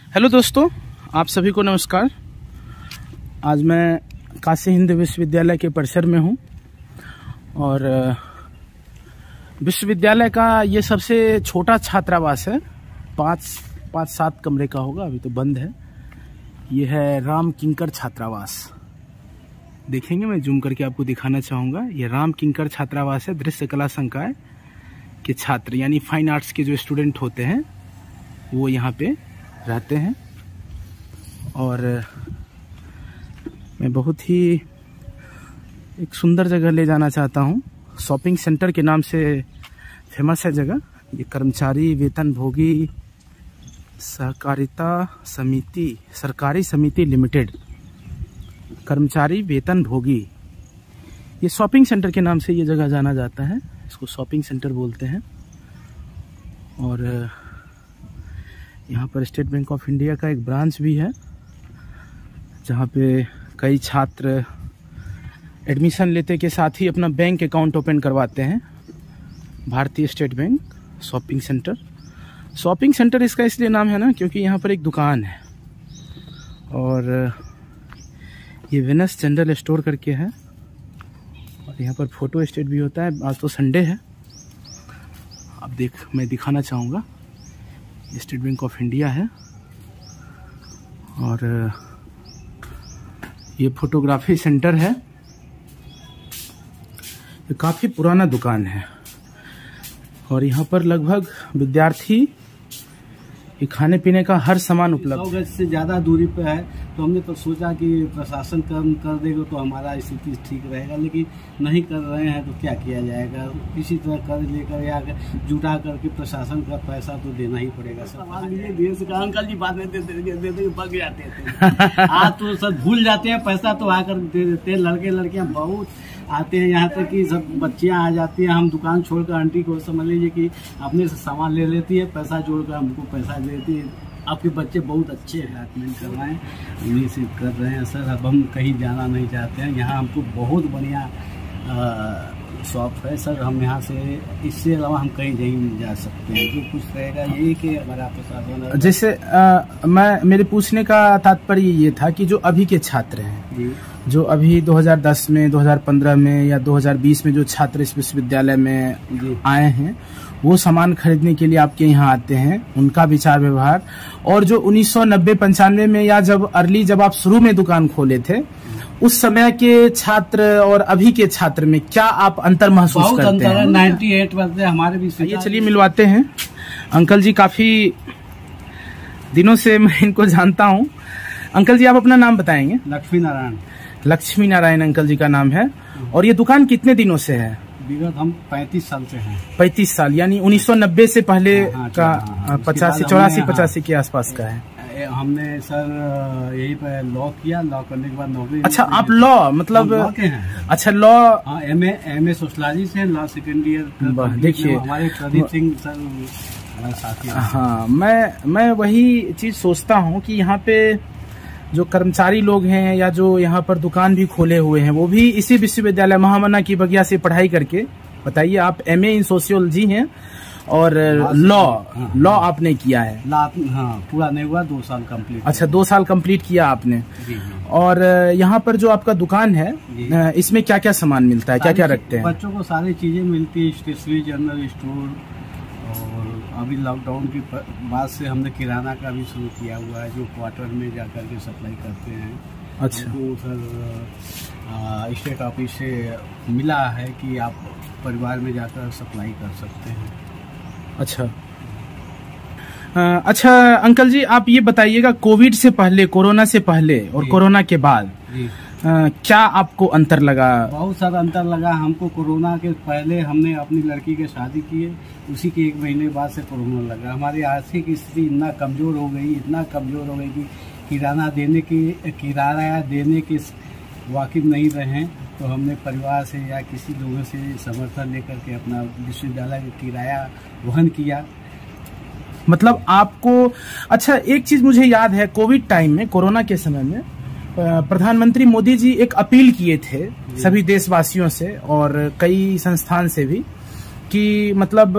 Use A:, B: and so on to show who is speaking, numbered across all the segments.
A: Hello दोस्तों, आप सभी को नमस्कार। आज मैं काशी हिंदू विश्वविद्यालय के परिसर में हूं और विश्वविद्यालय का ये सबसे छोटा छात्रावास है। 5-7 कमरे का होगा, अभी तो बंद है। ये है राम किंकर छात्रावास। देखेंगे, मैं जूम करके आपको दिखाना चाहूँगा। ये राम किंकर छात्रावास है। दृश्य कला संकाय के छात्र यानी फाइन आर्ट्स के जो स्टूडेंट होते हैं वो यहाँ पे रहते हैं। और मैं बहुत ही एक सुंदर जगह ले जाना चाहता हूँ। शॉपिंग सेंटर के नाम से फेमस है जगह। ये कर्मचारी वेतन भोगी सहकारिता समिति सरकारी समिति लिमिटेड, कर्मचारी वेतन भोगी, ये शॉपिंग सेंटर के नाम से ये जगह जाना जाता है। इसको शॉपिंग सेंटर बोलते हैं। और यहाँ पर स्टेट बैंक ऑफ इंडिया का एक ब्रांच भी है, जहाँ पे कई छात्र एडमिशन लेते के साथ ही अपना बैंक अकाउंट ओपन करवाते हैं। भारतीय state bank shopping centre. Shopping centre इसका इसलिए नाम है ना, क्योंकि यहाँ पर एक दुकान है और ये वेनस जनरल स्टोर करके है। और यहाँ पर फोटो स्टेट भी होता है। आज तो संडे है। अब मैं दिखाना चाहूँगा। स्टेट बैंक ऑफ इंडिया है और ये फोटोग्राफी सेंटर है। ये काफ़ी पुराना दुकान है और यहाँ पर लगभग विद्यार्थी ये खाने पीने का हर सामान उपलब्ध है।
B: 100 गज से ज़्यादा दूरी पे है, तो हमने तो सोचा कि प्रशासन कर देगा तो हमारा स्थिति ठीक रहेगा, लेकिन नहीं कर रहे हैं तो क्या किया जाएगा। किसी तरह कर लेकर या जुटा करके प्रशासन का पैसा तो देना ही पड़ेगा। सब अंकल जी बाद में दे भाग जाते थे। आज तो सब भूल जाते हैं, पैसा तो आकर दे देते हैं। लड़के लड़कियाँ बहुत आते हैं, यहाँ तक कि सब बच्चियाँ आ जाती हैं। हम दुकान छोड़कर आंटी को समझ लीजिए कि अपने से सामान ले लेती है, पैसा जोड़कर हमको पैसा देती है। आपके बच्चे बहुत अच्छे हैं, ट्रीटमेंट कर रहे हैं, उन्हीं से कर रहे हैं सर। अब हम कहीं जाना नहीं चाहते हैं। यहाँ हमको बहुत बढ़िया शॉप है सर। हम यहाँ से इससे अलावा हम कहीं नहीं जा सकते हैं। जो कुछ रहेगा यही कि हमारा प्रशासन
A: जैसे मेरे पूछने का तात्पर्य ये था कि जो अभी के छात्र हैं, जो अभी 2010 में, 2015 में या 2020 में जो छात्र इस विश्वविद्यालय में आए हैं, वो सामान खरीदने के लिए आपके यहाँ आते हैं, उनका विचार व्यवहार, और जो 1990-95 में या जब आप शुरू में दुकान खोले थे, उस समय के छात्र और अभी के छात्र में क्या आप अंतर महसूस करते हैं?
B: 98 वर्ष हमारे भी।
A: ये चलिए मिलवाते हैं। अंकल जी, काफी दिनों से मैं इनको जानता हूँ। अंकल जी, आप अपना नाम बताएंगे? लक्ष्मी नारायण अंकल जी का नाम है। और ये दुकान कितने दिनों से है?
B: विगत हम 35 साल से हैं।
A: 35 साल यानी 1990 से पहले का 85-84-85 के आसपास का है।
B: हमने सर यही पे लॉ किया। लॉ करने के बाद नौकरी।
A: अच्छा, आप लॉ मतलब अच्छा लॉ
B: एम ए सोशलॉजी से लॉ सेकेंड ईयर।
A: देखिए
B: हमारे प्रदीप सिंह सर साथी।
A: हाँ, मैं वही चीज सोचता हूँ कि यहाँ पे जो कर्मचारी लोग हैं या जो यहाँ पर दुकान भी खोले हुए हैं, वो भी इसी विश्वविद्यालय महामना की बगिया से पढ़ाई करके। बताइए, आप MA इन सोशियोलॉजी हैं और लॉ आपने किया है?
B: हाँ, पूरा नहीं हुआ, 2 साल कंप्लीट।
A: अच्छा, 2 साल कंप्लीट किया आपने। और यहाँ पर जो आपका दुकान है, इसमें क्या क्या सामान मिलता है, क्या क्या रखते हैं?
B: बच्चों को सारी चीजें मिलती है, स्टेशनरी, जनरल स्टोर। और अभी लॉकडाउन के बाद से हमने किराना का भी शुरू किया हुआ है, जो क्वार्टर में जाकर के सप्लाई करते हैं।
A: अच्छा,
B: तो सर स्टेट ऑफिस से मिला है कि आप परिवार में जाकर सप्लाई कर सकते हैं।
A: अच्छा अंकल जी, आप ये बताइएगा, कोविड से पहले, कोरोना से पहले और कोरोना के बाद क्या आपको अंतर लगा?
B: बहुत सारा अंतर लगा हमको। कोरोना के पहले हमने अपनी लड़की की शादी की है, उसी के 1 महीने बाद से कोरोना लगा। हमारी आर्थिक स्थिति इतना कमजोर हो गई कि किराया देने के वाकिफ नहीं रहे। तो हमने परिवार से या किसी लोगों से समर्थन लेकर के अपना विश्वविद्यालय का किराया वहन किया।
A: मतलब आपको, अच्छा एक चीज मुझे याद है, कोविड टाइम में, कोरोना के समय में प्रधानमंत्री मोदी जी एक अपील किए थे सभी देशवासियों से और कई संस्थान से भी कि मतलब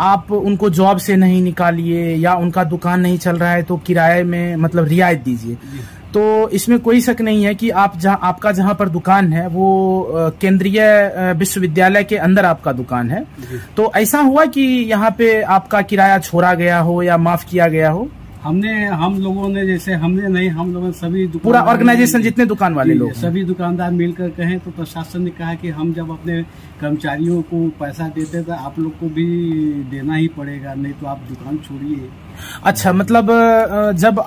A: आप उनको जॉब से नहीं निकालिए या उनका दुकान नहीं चल रहा है तो किराए में मतलब रियायत दीजिए। तो इसमें कोई शक नहीं है कि आपका जहाँ पर दुकान है वो केंद्रीय विश्वविद्यालय के अंदर आपका दुकान है। तो ऐसा हुआ कि यहाँ पे आपका किराया छोड़ा गया हो या माफ किया गया हो?
B: हम लोगों ने सभी
A: पूरा ऑर्गेनाइजेशन जितने दुकान वाले लोग
B: सभी दुकानदार मिलकर कहें तो प्रशासन ने कहा कि हम जब अपने कर्मचारियों को पैसा देते तो आप लोग को भी देना ही पड़ेगा, नहीं तो आप दुकान छोड़िए।
A: अच्छा, मतलब जब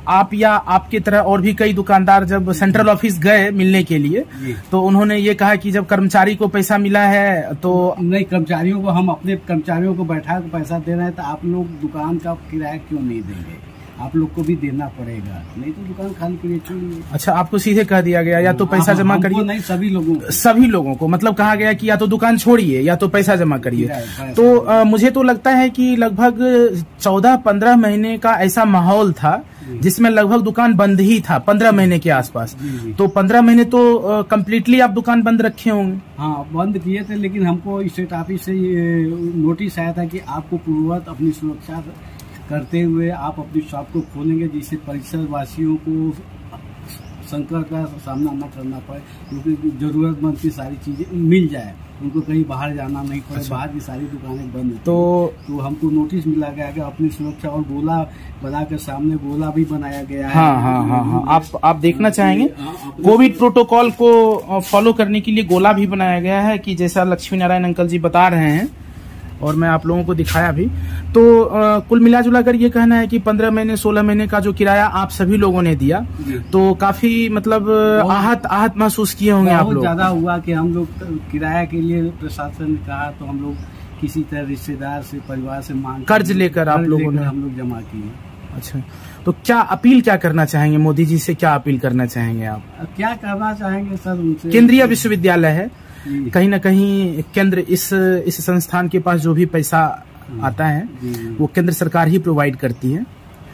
A: आप या आपके तरह और भी कई दुकानदार जब सेंट्रल ऑफिस गए मिलने के लिए तो उन्होंने ये कहा कि जब कर्मचारी को पैसा मिला है तो
B: नहीं, कर्मचारियों को हम अपने कर्मचारियों को बैठा कर पैसा दे रहे हैं तो आप लोग दुकान का किराया क्यों नहीं देंगे, आप लोग को भी देना पड़ेगा, नहीं तो दुकान खाली के लिए छोड़िए।
A: अच्छा, आपको सीधे कह दिया गया या तो पैसा जमा करिए?
B: नहीं,
A: सभी लोगों को मतलब कहा गया कि या तो दुकान छोड़िए या तो पैसा जमा करिए। तो मुझे तो लगता है कि लगभग 14-15 महीने का ऐसा माहौल था जिसमें लगभग दुकान बंद ही था 15 महीने के आसपास। तो 15 महीने तो कम्प्लीटली आप दुकान बंद रखे होंगे?
B: हाँ, बंद किए थे, लेकिन हमको स्टेट ऑफिस से नोटिस आया था कि आपको पूर्ववत अपनी सुरक्षा करते हुए आप अपनी शॉप को खोलेंगे जिससे परिसर वासियों को संकट का सामना न करना पड़े, क्योंकि जरूरतमंद की सारी चीजें मिल जाए, उनको कहीं बाहर जाना नहीं पड़े। बाहर की सारी दुकानें बंद तो हमको नोटिस मिला गया कि अपनी सुरक्षा और गोला बनाकर सामने गोला भी बनाया गया है।
A: हाँ। आप देखना चाहेंगे कोविड प्रोटोकॉल को फॉलो करने के लिए गोला भी बनाया गया है कि जैसा लक्ष्मी नारायण अंकल जी बता रहे हैं और मैं आप लोगों को दिखाया भी। तो कुल मिला जुला कर ये कहना है कि 15 महीने 16 महीने का जो किराया आप सभी लोगों ने दिया तो काफी मतलब आहत महसूस किए होंगे आप लोग?
B: ज्यादा हुआ कि हम लोग किराया के लिए प्रशासन ने कहा तो हम लोग किसी तरह रिश्तेदार से परिवार से मांग
A: कर्ज लेकर हम लोग
B: जमा किए।
A: अच्छा, तो क्या करना चाहेंगे मोदी जी से, क्या अपील करना चाहेंगे आप?
B: क्या करना चाहेंगे सर उनसे?
A: केंद्रीय विश्वविद्यालय है, कहीं ना कहीं केंद्र इस संस्थान के पास जो भी पैसा आता है वो केंद्र सरकार ही प्रोवाइड करती है।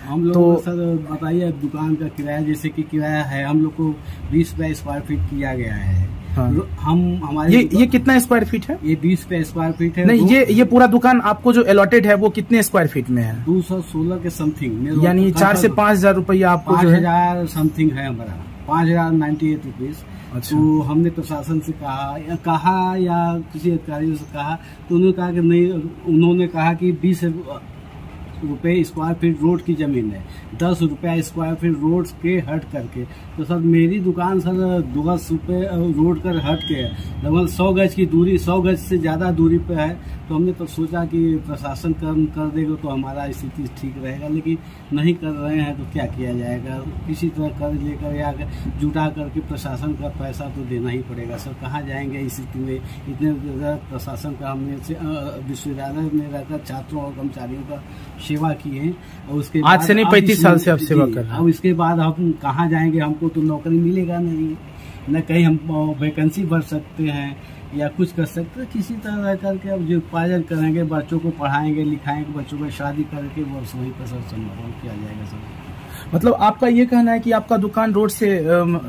B: हम लोग तो सर बताइए, दुकान का किराया जैसे कि किराया है हम लोग को 20 रुपए स्क्वायर फीट किया गया है। हाँ। हमारे
A: ये कितना स्क्वायर फीट है?
B: ये 20 रुपए स्क्वायर फीट है।
A: नहीं, ये पूरा दुकान आपको जो अलॉटेड है वो कितने स्क्वायर फीट में है?
B: 216 के समथिंग,
A: यानी 4 से 5 हजार रुपया आपको
B: 5,000 समथिंग है हमारा, 5,098 रुपीज। अच्छा। तो हमने प्रशासन से कहा या किसी अधिकारियों से कहा तो उन्होंने कहा कि 20 रुपए स्क्वायर फीट रोड की जमीन है, 10 रुपया स्क्वायर फीट रोड के हट करके। तो सर मेरी दुकान सर 10 रुपये रोड कर हट के है, लगभग 100 गज की दूरी, 100 गज से ज्यादा दूरी पे है। तो हमने तो सोचा कि प्रशासन कर देगा तो हमारा स्थिति ठीक रहेगा, लेकिन नहीं कर रहे हैं तो क्या किया जाएगा। किसी तरह कर्ज लेकर या जुटा करके प्रशासन का पैसा तो देना ही पड़ेगा सर, कहाँ जाएंगे इस स्थिति में। इतने प्रशासन का हमने विश्वविद्यालय में रहकर छात्रों और कर्मचारियों का सेवा की है और उसके
A: आज से नहीं 35 साल से आप सेवा कर रहे हैं।
B: अब इसके बाद हम कहाँ जाएंगे, हमको तो नौकरी मिलेगा नहीं, न कहीं हम वैकेंसी भर सकते हैं या कुछ कर सकते हैं। किसी तरह रह करके अब जो उपार्जन करेंगे, बच्चों को पढ़ाएंगे लिखाएंगे, बच्चों को शादी करके बस वहीं पर सर संभव किया जाएगा सर।
A: मतलब आपका ये कहना है कि आपका दुकान रोड से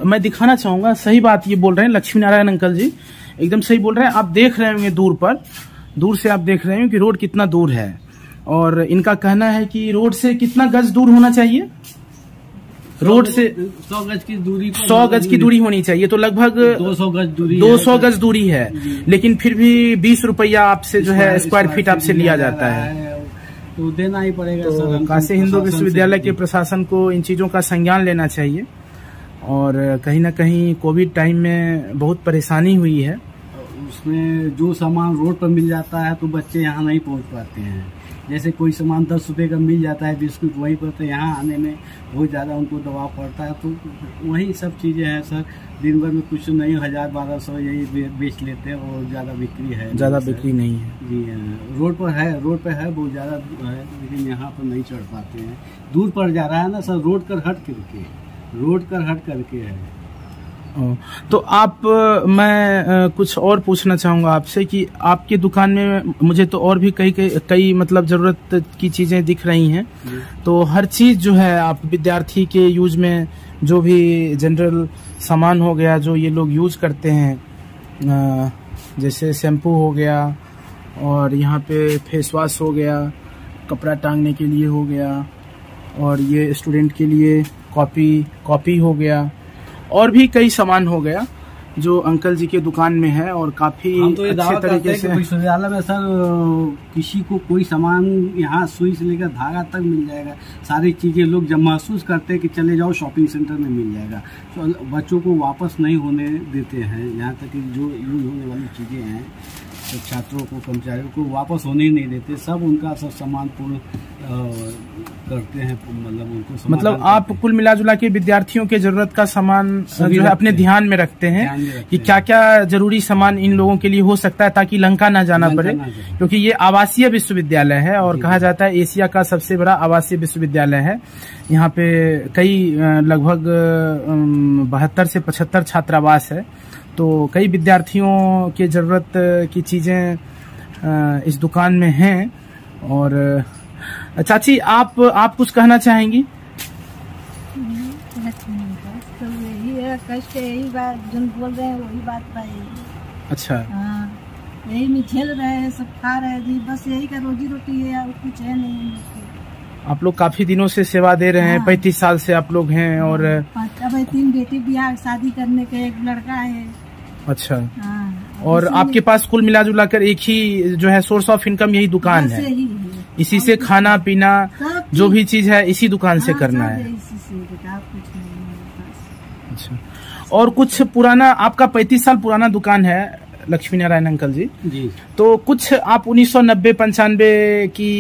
A: मैं दिखाना चाहूंगा, सही बात ये बोल रहे हैं लक्ष्मी नारायण अंकल जी, एकदम सही बोल रहे हैं। आप देख रहे होंगे दूर से आप देख रहे हैं कि रोड कितना दूर है और इनका कहना है कि रोड से कितना गज दूर होना चाहिए? रोड से
B: 100 गज की दूरी,
A: 100 गज की दूरी होनी चाहिए, तो लगभग
B: 200 गज दूरी,
A: 200 गज दूरी है। लेकिन फिर भी 20 रुपया आपसे जो है स्क्वायर फीट आपसे लिया जाता है,
B: तो देना ही पड़ेगा।
A: तो काशी हिंदू विश्वविद्यालय के प्रशासन को इन चीजों का संज्ञान लेना चाहिए। और कहीं ना कहीं कोविड टाइम में बहुत परेशानी हुई है,
B: उसमें जो सामान रोड पर मिल जाता है तो बच्चे यहाँ नहीं पहुँच पाते हैं। जैसे कोई सामान 10 रुपए का मिल जाता है बिस्कुट, वहीं पर तो यहाँ आने में बहुत ज़्यादा उनको दबाव पड़ता है। तो वही सब चीज़ें हैं सर, दिन भर में कुछ नहीं, 1000-1200 यही बेच लेते हैं और ज़्यादा बिक्री है,
A: ज़्यादा बिक्री नहीं है
B: जी। रोड पर है बहुत ज़्यादा है, लेकिन यहाँ पर नहीं चढ़ पाते हैं, दूर पड़ जा रहा है ना सर, रोड कर हट करके है।
A: तो मैं कुछ और पूछना चाहूंगा आपसे कि आपके दुकान में मुझे तो और भी कई मतलब जरूरत की चीजें दिख रही हैं, तो हर चीज जो है आप विद्यार्थी के यूज में जो भी जनरल सामान हो गया जो ये लोग यूज करते हैं, जैसे शैम्पू हो गया और यहाँ पे फेस वॉश हो गया, कपड़ा टांगने के लिए हो गया, और ये स्टूडेंट के लिए कॉपी हो गया, और भी कई सामान हो गया जो अंकल जी के दुकान में है। और काफी
B: हम तो ये
A: अच्छे
B: दावा
A: तरीके
B: करते हैं
A: से
B: कि विश्वविद्यालय में सर किसी को कोई सामान यहाँ सुई से लेकर धागा तक मिल जाएगा। सारी चीजें लोग जब महसूस करते हैं कि चले जाओ शॉपिंग सेंटर में मिल जाएगा, तो बच्चों को वापस नहीं होने देते हैं। यहाँ तक कि जो यूज होने वाली चीजें हैं तो छात्रों को, कर्मचारियों को वापस होने ही नहीं देते। सब उनका सब सामान पूर्ण करते हैं,
A: मतलब आप कुल मिला जुला के विद्यार्थियों के जरूरत का सामान जो है अपने ध्यान में रखते हैं कि क्या क्या जरूरी सामान इन लोगों के लिए हो सकता है, ताकि लंका ना जाना पड़े, क्योंकि ये आवासीय विश्वविद्यालय है और कहा जाता है एशिया का सबसे बड़ा आवासीय विश्वविद्यालय है। यहाँ पे कई लगभग 72 से 75 छात्रावास है, तो कई विद्यार्थियों के जरूरत की चीजें इस दुकान में हैं। और चाची आप कुछ कहना चाहेंगी?
C: तो यही है, कष्ट यही बात जो बोल रहे हैं वही बात पाई।
A: अच्छा,
C: हाँ, यही में झेल रहे हैं, सब खा रहे हैं जी, बस यही का रोजी रोटी है और कुछ है नहीं।
A: आप लोग काफी दिनों से सेवा दे रहे हैं, 35 साल से आप लोग हैं। और
C: अब 3 बेटी ब्याह शादी करने का, एक लड़का है।
A: अच्छा, और आपके पास कुल मिला जुला कर एक ही जो है सोर्स ऑफ इनकम यही दुकान है, इसी से खाना पीना जो भी चीज है इसी दुकान से करना है। अच्छा, और कुछ पुराना, आपका 35 साल पुराना दुकान है लक्ष्मी नारायण अंकल जी, तो कुछ आप 1990-95 की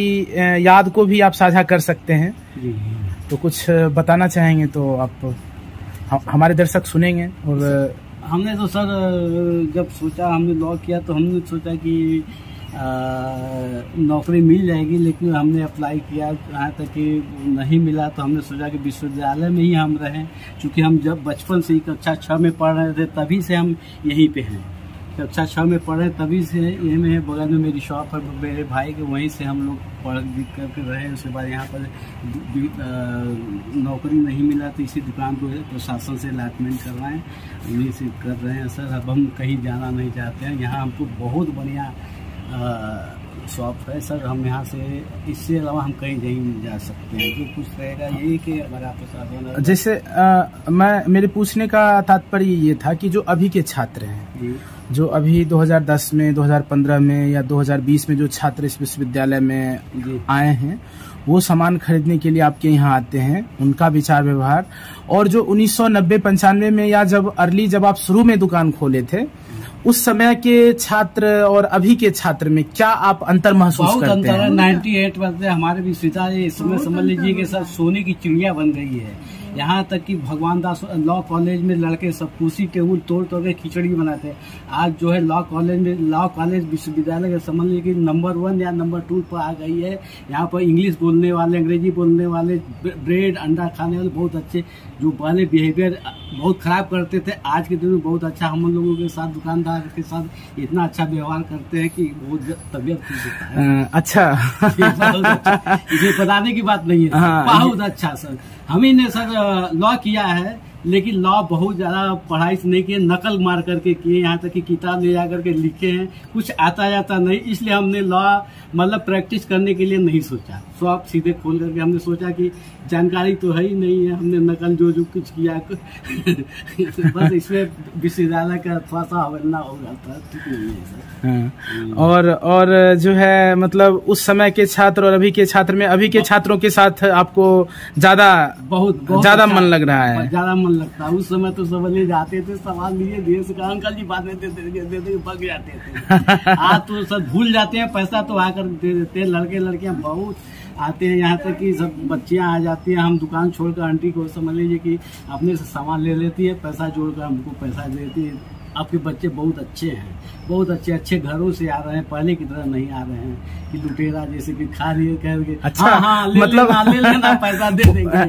A: याद को भी आप साझा कर सकते हैं तो कुछ बताना चाहेंगे तो आप हमारे दर्शक सुनेंगे। और
B: हमने तो सर जब सोचा, हमने लॉ किया तो हमने सोचा कि नौकरी मिल जाएगी, लेकिन हमने अप्लाई किया, यहाँ तक कि नहीं मिला, तो हमने सोचा कि विश्वविद्यालय में ही हम रहें। चूँकि हम जब बचपन से ही कक्षा 6 में पढ़ रहे थे तभी से हम यहीं पे हैं, कक्षा 6 में पढ़े तभी से यही में, बगल में मेरी शॉप है मेरे भाई के, वहीं से हम लोग पढ़ लिख करके रहे। उसके बाद यहाँ पर नौकरी नहीं मिला तो इसी दुकान को प्रशासन से अलॉटमेंट करवाएं, उन्हीं से कर रहे हैं सर। अब हम कहीं जाना नहीं चाहते हैं, यहाँ हमको बहुत बढ़िया शॉप है सर। हम यहाँ से, इससे अलावा हम कहीं नहीं जा सकते हैं। जो कुछ रहेगा यही कि हमारा प्रशासन, जैसे
A: मेरे पूछने का तात्पर्य ये था कि जो अभी के छात्र हैं, जो अभी 2010 में, 2015 में या 2020 में जो छात्र इस विश्वविद्यालय में आए हैं, वो सामान खरीदने के लिए आपके यहाँ आते हैं, उनका विचार व्यवहार, और जो 1990-95 में या जब आप शुरू में दुकान खोले थे उस समय के छात्र और अभी के छात्र में क्या आप अंतर महसूस करते हैं?
B: बहुत अंतर है। 98 में हमारे विश्वविद्यालय इस समय समझ लीजिए कि सर सोने की चिड़िया बन गई है। यहाँ तक कि भगवान दास लॉ कॉलेज में लड़के सब कुर्सी टेबुल तोड़ के खिचड़ी बनाते हैं। आज जो है लॉ कॉलेज विश्वविद्यालय का समझ लीजिए कि नंबर 1 या नंबर 2 पर आ गई है। यहाँ पर इंग्लिश बोलने वाले, अंग्रेजी बोलने वाले, ब्रेड अंडा खाने वाले बहुत अच्छे, जो पहले बिहेवियर बहुत खराब करते थे आज के दिन में बहुत अच्छा हम लोगों के साथ, दुकानदार के साथ इतना अच्छा व्यवहार करते हैं कि बहुत तबियत खुश होता है।
A: अच्छा,
B: इसे बताने की बात नहीं है, बहुत अच्छा सर। हम ही ने सर लॉ किया है, लेकिन लॉ बहुत ज्यादा पढ़ाई से नहीं किए, नकल मार करके किए, यहाँ तक कि किताब ले जा करके लिखे हैं, कुछ आता जाता नहीं, इसलिए हमने लॉ मतलब प्रैक्टिस करने के लिए नहीं सोचा। तो आप सीधे खोल करके हमने सोचा कि जानकारी तो है ही नहीं है, हमने नकल जो कुछ किया बस इसमें विश्वविद्यालय का थोड़ा सा अवहेलना हो जाता, ठीक नहीं है सर।
A: और जो है मतलब उस समय के छात्र और अभी के छात्र में, अभी के छात्रों के साथ आपको बहुत ज्यादा मन लग रहा है?
B: ज्यादा मन लगता है। उस समय तो सब ले जाते थे, सवाल लिए धीरे से अंकल जी बाद में देते भाग जाते थे। आज तो सब भूल जाते हैं, पैसा तो आकर दे देते हैं। लड़के लड़कियां बहुत आते हैं, यहाँ तक कि सब बच्चियां आ जाती हैं। हम दुकान छोड़कर आंटी को समझ लीजिए कि अपने से सामान ले लेती है, पैसा जोड़कर हमको पैसा देती है। आपके बच्चे बहुत अच्छे हैं, बहुत अच्छे घरों से आ रहे हैं, पहले की तरह नहीं आ रहे हैं कि लुटेरा जैसे कि खा लिए कह के।
A: अच्छा,
B: हाँ, मतलब ले लेना पैसा दे देंगे।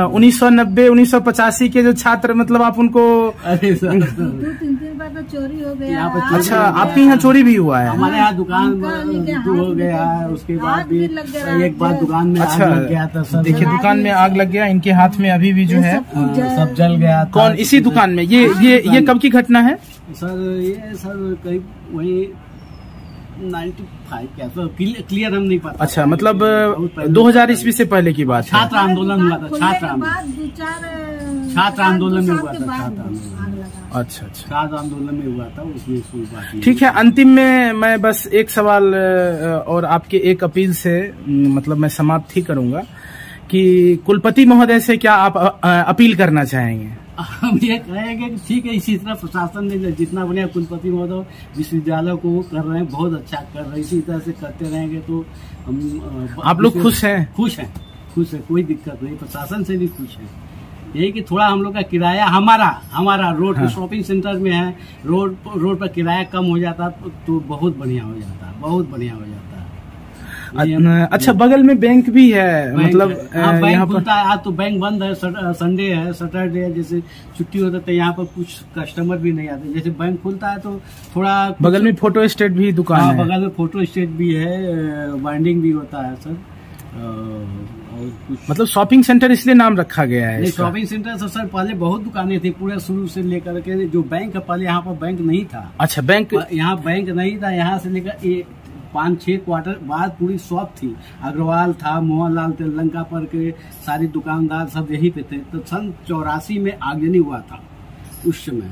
A: 1990, 1985 के जो छात्र, मतलब आप उनको,
C: अरे सर 2-3 बार तो चोरी हो गया।
A: अच्छा, आपके यहाँ चोरी भी हुआ है?
B: हमारे यहाँ दुकान हो गया है, उसके बाद भी एक बार दुकान में आग लग गया था सर।
A: देखिए दुकान में आग लग गया, इनके हाथ में अभी भी जो है
B: सब जल गया।
A: कौन? इसी दुकान में? ये कब की घटना है
B: सर? ये सर करीब वही 95 क्या तो क्लियर हम नहीं पता।
A: अच्छा, मतलब 2000 ईस्वी से पहले की बात है।
B: छात्र आंदोलन हुआ था, छात्र आंदोलन में हुआ था, छात्र आंदोलन।
A: अच्छा अच्छा,
B: छात्र आंदोलन में हुआ था, उसमें कोई बात नहीं।
A: ठीक है। अंतिम में मैं बस एक सवाल और आपके एक अपील से मतलब मैं समाप्त ही करूंगा कि कुलपति महोदय से क्या आप अपील करना चाहेंगे?
B: हम ये कहेंगे कि ठीक है, इसी तरह प्रशासन ने जितना बढ़िया कुलपति महोदय विश्वविद्यालय को कर रहे हैं, बहुत अच्छा कर रहे हैं, इसी तरह से करते रहेंगे तो हम।
A: आप लोग खुश हैं?
B: खुश हैं, खुश है, कोई दिक्कत नहीं, प्रशासन से भी खुश है। यही कि थोड़ा हम लोग का किराया हमारा रोड
A: हाँ।
B: शॉपिंग सेंटर में है, रोड पर किराया कम हो जाता तो बहुत बढ़िया हो जाता, बहुत बढ़िया हो जाता।
A: अच्छा, बगल में बैंक भी है, मतलब
B: बैंक खुलता है। आज तो बैंक बंद है, संडे है, सैटरडे है, जैसे छुट्टी होता है तो यहाँ पर कुछ कस्टमर भी नहीं आते। जैसे बैंक खुलता है तो थोड़ा
A: बगल में फोटो स्टेट भी दुकान है।
B: बगल में फोटो स्टेट भी है, बाइंडिंग भी होता है सर। और कुछ
A: मतलब शॉपिंग सेंटर इसलिए नाम रखा गया है?
B: शॉपिंग सेंटर से सर पहले बहुत दुकानें थी, पूरे शुरू से लेकर के जो बैंक है, पहले यहाँ पर बैंक नहीं था।
A: अच्छा, बैंक
B: यहाँ बैंक नहीं था, यहाँ से लेकर 5-6 क्वार्टर बाद पूरी शॉप थी। अग्रवाल था, मोहनलाल तेलंगा पर के सारी दुकानदार सब यहीं पे थे। तो सन 84 में आगजनी हुआ था उस समय।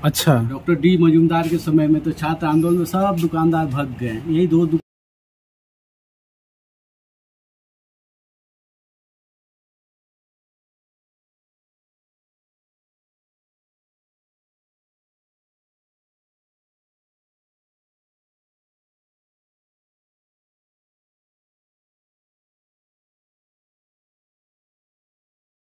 A: अच्छा,
B: डॉक्टर डी मजूमदार के समय में तो छात्र आंदोलन में सब दुकानदार भग गए। यही 2